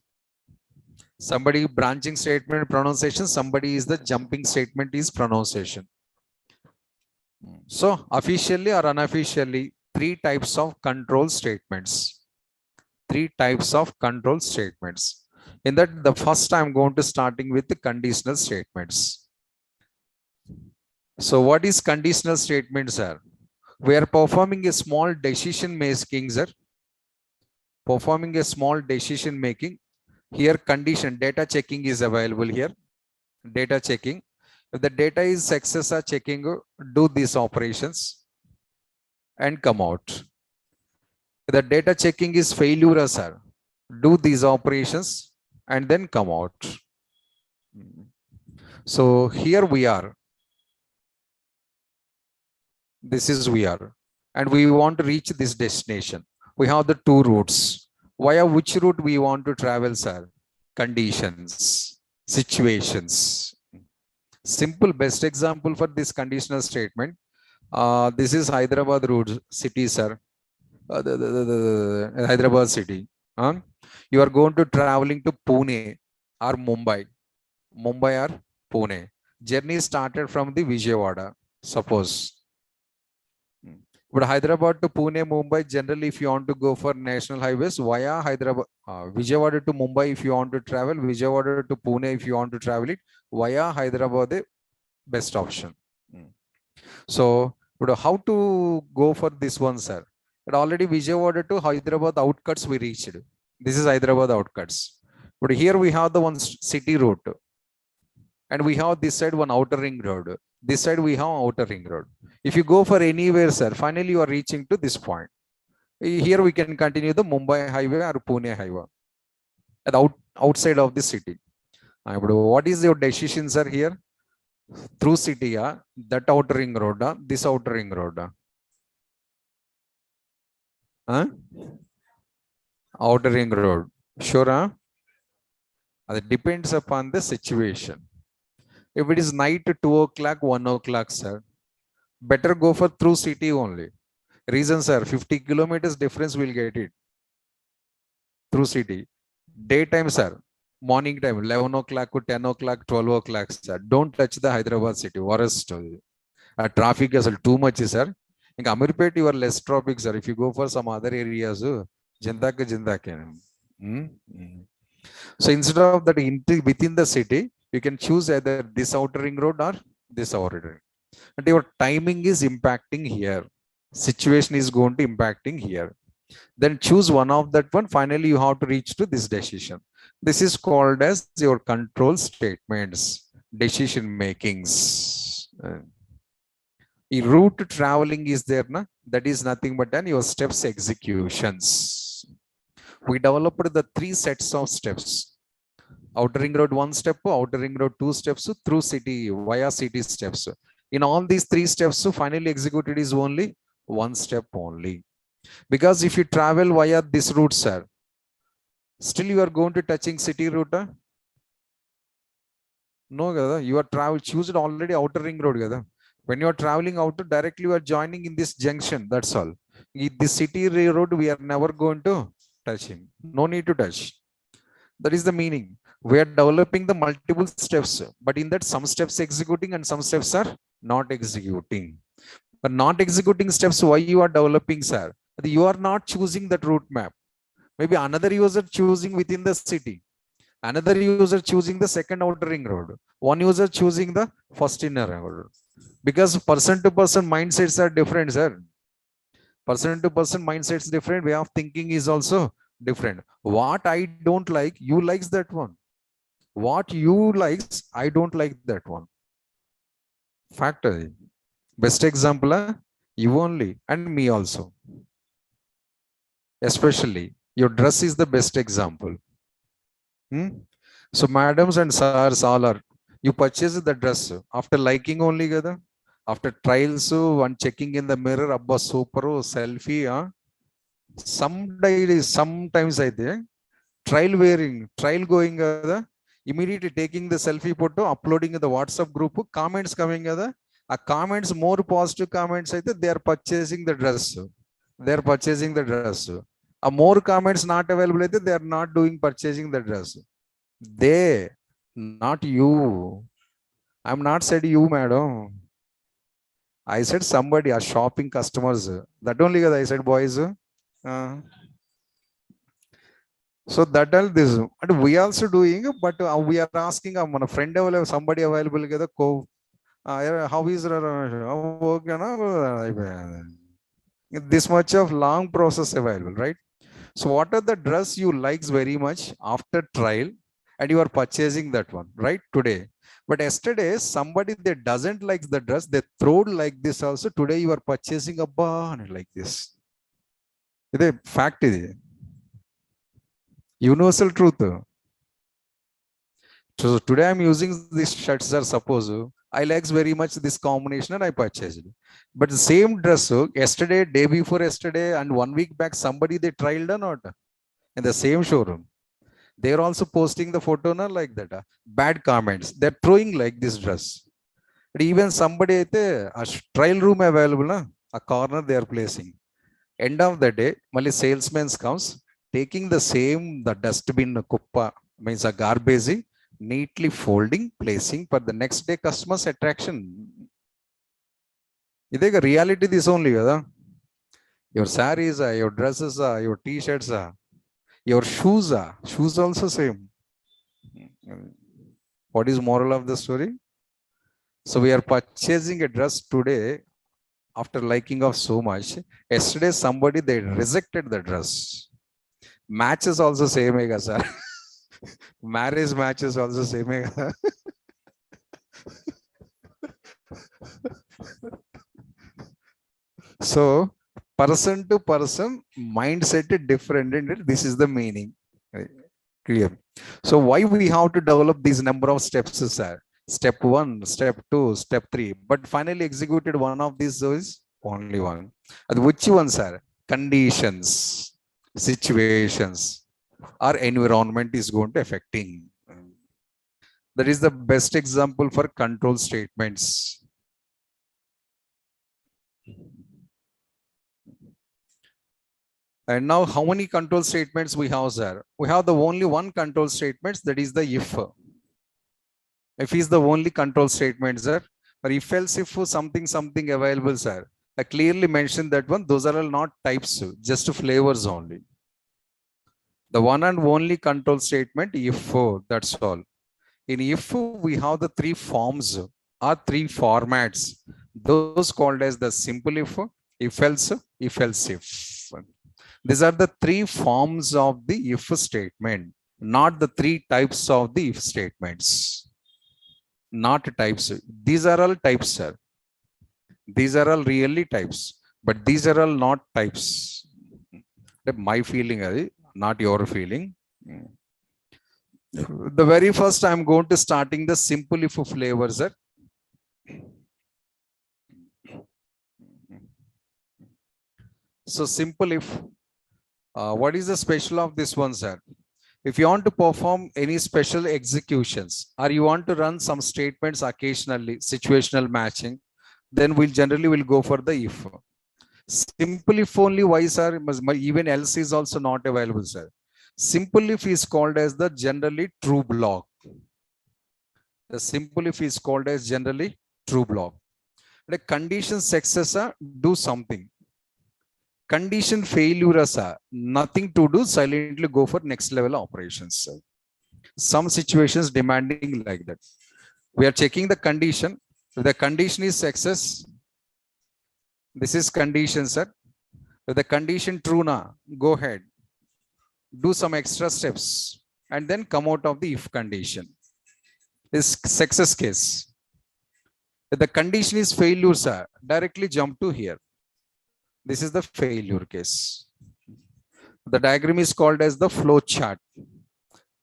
Somebody branching statement pronunciation, somebody is the jumping statement is pronunciation. So officially or unofficially, three types of control statements. Three types of control statements. In that, the first I'm going to starting with the conditional statements. So what is conditional statements, sir? We are performing a small decision making, sir. Performing a small decision making. Here condition data checking is available here. Data checking. If the data is success or checking, do these operations and come out. If the data checking is failure, sir, do these operations and then come out. So here we are. This is we are, and we want to reach this destination. We have the two routes. Via which route we want to travel, sir? Conditions, situations. Simple best example for this conditional statement. This is Hyderabad route city, sir. The Hyderabad city. You are going to traveling to Pune or Mumbai. Mumbai or Pune. Journey started from the Vijayawada, suppose. But Hyderabad to Pune, Mumbai, generally, if you want to go for national highways, via Hyderabad, Vijayawada to Mumbai, if you want to travel, Vijayawada to Pune, if you want to travel it, via Hyderabad, best option. So, but how to go for this one, sir? But already Vijayawada to Hyderabad outcuts we reached. This is Hyderabad outcuts. But here we have the one city route. And we have this side one outer ring road. This side we have outer ring road. If you go for anywhere, sir, finally you are reaching to this point. Here we can continue the Mumbai highway or Pune highway at outside of the city. What is your decision, sir, here? Through city, that outer ring road, this outer ring road. Outer ring road. Sure, it depends upon the situation. If it is night 2 o'clock, 1 o'clock, sir, better go for through city only. Reason, sir, 50 kilometers difference will get it. Through city. Daytime, sir, morning time, 11 o'clock, 10 o'clock, 12 o'clock, sir. Don't touch the Hyderabad city. Worst. Traffic is too much, sir. In Amirpet, you are less traffic, sir. If you go for some other areas, Jindaka. So instead of that, within the city, you can choose either this outer ring road or this outer ring. And your timing is impacting here. Situation is going to impacting here. Then choose one of that one. Finally, you have to reach to this decision. This is called as your control statements, decision makings. Route traveling is there, na? That is nothing but then your steps executions. We developed the 3 sets of steps. Outer ring road 1 step, outer ring road 2 steps, through city, via city steps. In all these 3 steps, finally executed is only 1 step only. Because if you travel via this route, sir, still you are going to touching city route. No, you are choose already outer ring road. When you are traveling out, directly you are joining in this junction. That's all. This city road we are never going to touching. No need to touch. That is the meaning. We are developing the multiple steps, but in that some steps executing and some steps are not executing. But not executing steps, why you are developing, sir? You are not choosing that route map. Maybe another user choosing within the city. Another user choosing the second outer ring road. One user choosing the first inner road. Because person to person mindsets are different, sir. Person to person mindsets different. Way of thinking is also different. What I don't like, you likes that one. What you likes, I don't like that one. Factor. Best example, you only and me also. Especially, your dress is the best example. So, madams and sirs, all are, you purchase the dress after liking only, gada? After trials, one checking in the mirror, abba super, selfie, sometimes I think, trial wearing, trial going, immediately taking the selfie photo, uploading in the WhatsApp group, comments coming, a comments, more positive comments, they are purchasing the dress. They are purchasing the dress. A more comments not available, they are not doing purchasing the dress. They, not you. I'm not said you, madam. I said somebody, are shopping customers. That only I said boys. So that all this, and we also doing, but we are asking a friend available, somebody available. How is this much of long process available, right? So what are the dress you likes very much after trial, and you are purchasing that one, right? Today. But yesterday, somebody that doesn't like the dress, they throw like this also. Today you are purchasing a barn like this. Is a fact. Universal truth. So today I'm using these shirts, sir, suppose I likes very much this combination and I purchased it. But the same dress, yesterday, day before yesterday, and 1 week back, somebody they trialed or not in the same showroom. They're also posting the photo na, like that. Bad comments. They're throwing like this dress. But even somebody a trial room available, na, a corner they are placing. End of the day, Mali salesman comes taking the same the dustbin kuppa means a garbage, neatly folding, placing for the next day customers attraction. This is reality. This only, your sarees, your dresses, your t-shirts, your shoes, shoes also same. What is moral of the story? So we are purchasing a dress today after liking of so much. Yesterday somebody they rejected the dress. Matches also same, sir. Marriage matches also same. So person to person mindset is different, and this is the meaning. Clear. So why we have to develop these number of steps, sir? Step 1, step 2, step 3. But finally executed one of these is only one. And which ones are conditions, situations, our environment is going to affecting. That is the best example for control statements. And now how many control statements we have, sir? We have the only one control statements, that is the if. If is the only control statement, sir. Or if else if something available, sir. I clearly mentioned that one. Those are all not types, just flavors only. The one and only control statement, if, that's all. In if, we have the 3 forms or 3 formats. Those called as the simple if else, if else if. These are the 3 forms of the if statement, not the 3 types of the if statements. Not types. These are all types, sir. These are all really types, but these are all not types. My feeling, not your feeling. The very first I'm going to starting the simple if flavor, sir. So simple if, what is the special of this one, sir? If you want to perform any special executions or you want to run some statements occasionally, situational matching, then we'll generally will go for the if. Simple if only, why, sir? Even else is also not available, sir. Simple if is called as the generally true block. The simple if is called as generally true block. The condition successor, do something. Condition failure, nothing to do, silently go for next level operations. Some situations demanding like that. We are checking the condition. If the condition is success, this is condition, sir. If the condition true, go ahead. Do some extra steps and then come out of the if condition. This success case. If the condition is failure, sir, directly jump to here. This is the failure case. The diagram is called as the flow chart.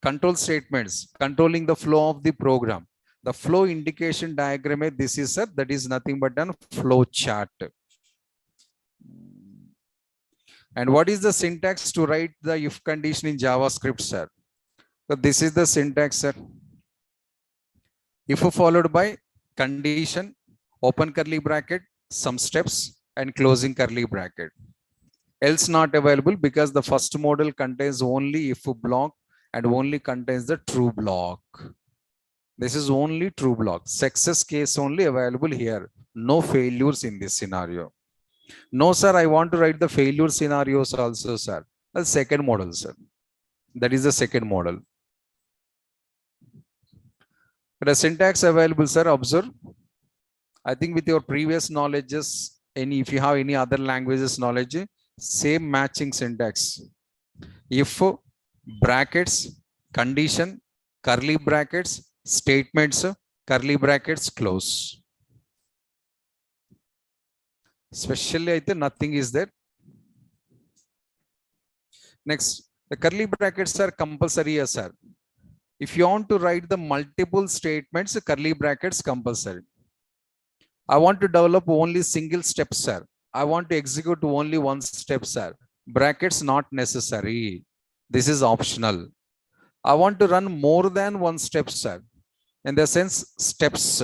Control statements, controlling the flow of the program. The flow indication diagram, this is, sir, that is nothing but a flow chart. And what is the syntax to write the if condition in JavaScript, sir? So this is the syntax, sir. If followed by condition, open curly bracket, some steps, and closing curly bracket. Else not available because the first model contains only if block and only contains the true block. This is only true block. Success case only available here. No failures in this scenario. No, sir, I want to write the failure scenarios also, sir. The second model, sir. That is the second model. The syntax available, sir, observe. I think with your previous knowledges, if you have any other languages knowledge, same matching syntax. If, brackets, condition, curly brackets, statements, curly brackets, close. Especially, I think nothing is there. Next, the curly brackets are compulsory, sir. If you want to write the multiple statements, curly brackets compulsory. I want to develop only single steps, sir. I want to execute only one step, sir. Brackets not necessary. This is optional. I want to run more than one step, sir. In the sense, steps,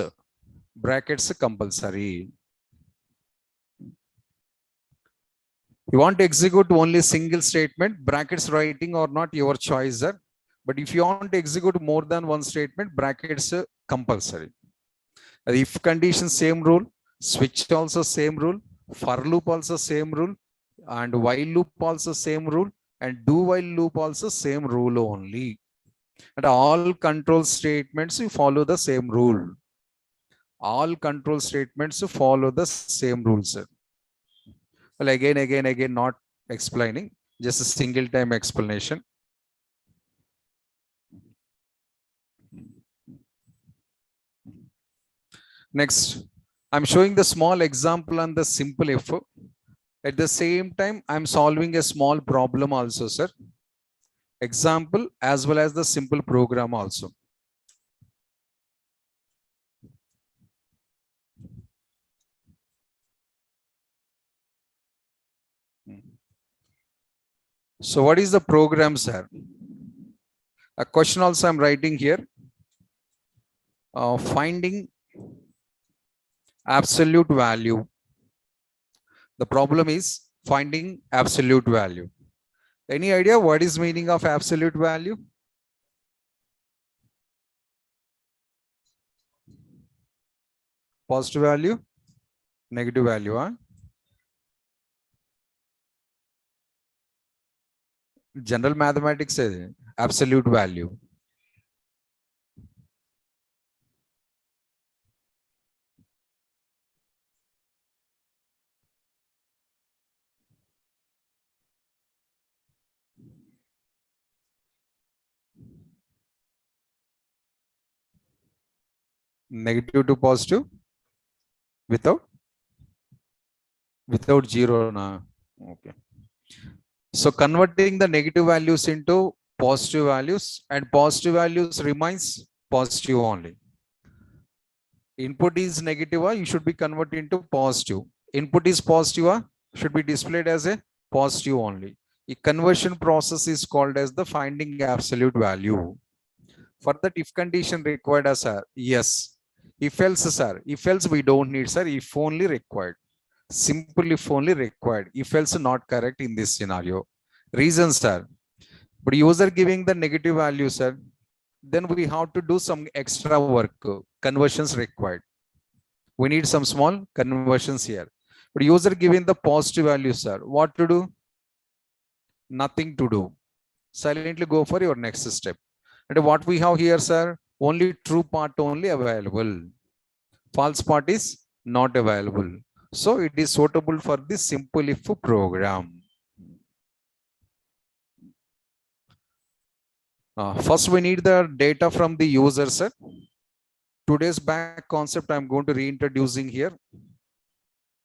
brackets compulsory. You want to execute only single statement, brackets writing or not, your choice, sir. But if you want to execute more than one statement, brackets compulsory. If condition, same rule. Switch also same rule. For loop also same rule. And while loop also same rule. And do while loop also same rule only. And all control statements, you follow the same rule. All control statements follow the same rules. Well, again, not explaining, just a single time explanation. Next, I'm showing the small example on the simple if. At the same time, I'm solving a small problem also, sir. Example as well as the simple program also. So what is the program, sir? A question also I'm writing here. Finding absolute value. The problem is finding absolute value. Any idea what is meaning of absolute value? Positive value, negative value, huh? General mathematics is absolute value. Negative to positive without zero, na. Okay. So converting the negative values into positive values, and positive values remains positive only. Input is negative, you should be converted into positive. Input is positive, should be displayed as a positive only. The conversion process is called as the finding absolute value. For that, if condition required, sir, yes. If else, sir, if else we don't need, sir, if only required. Simple if only required. If else not correct in this scenario. Reasons, sir. But user giving the negative value, sir, then we have to do some extra work. Conversions required. We need some small conversions here. But user giving the positive value, sir, what to do? Nothing to do. Silently go for your next step. And what we have here, sir, only true part only available. False part is not available. So it is suitable for this simple if program. First, we need the data from the user, sir. Today's back concept I'm going to reintroducing here.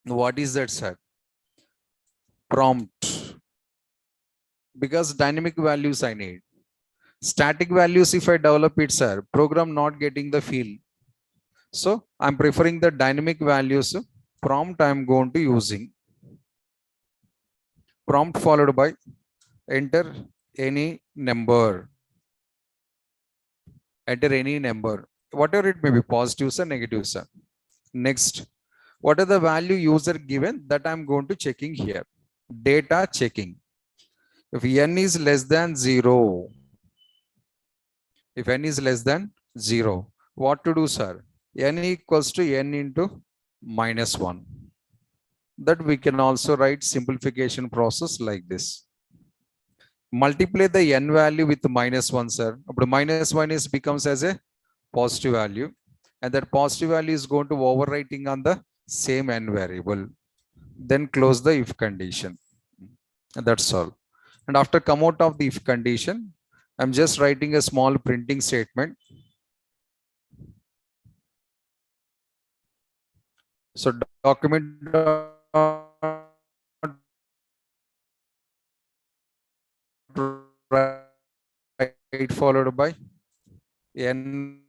What is that, sir? Prompt. Because dynamic values I need. Static values, if I develop it, sir, program not getting the feel. So I'm preferring the dynamic values. Prompt I'm going to using. Prompt followed by enter any number. Enter any number. Whatever it may be, positive or negative, sir. Next, what are the value user given that I'm going to checking here? Data checking. If n is less than 0, if n is less than 0, what to do, sir? N equals to n into minus 1. That we can also write simplification process like this. Multiply the n value with minus 1, sir. But minus 1 is becomes as a positive value. And that positive value is going to overwriting on the same n variable. Then close the if condition. And that's all. And after come out of the if condition, I'm just writing a small printing statement. So document write followed by n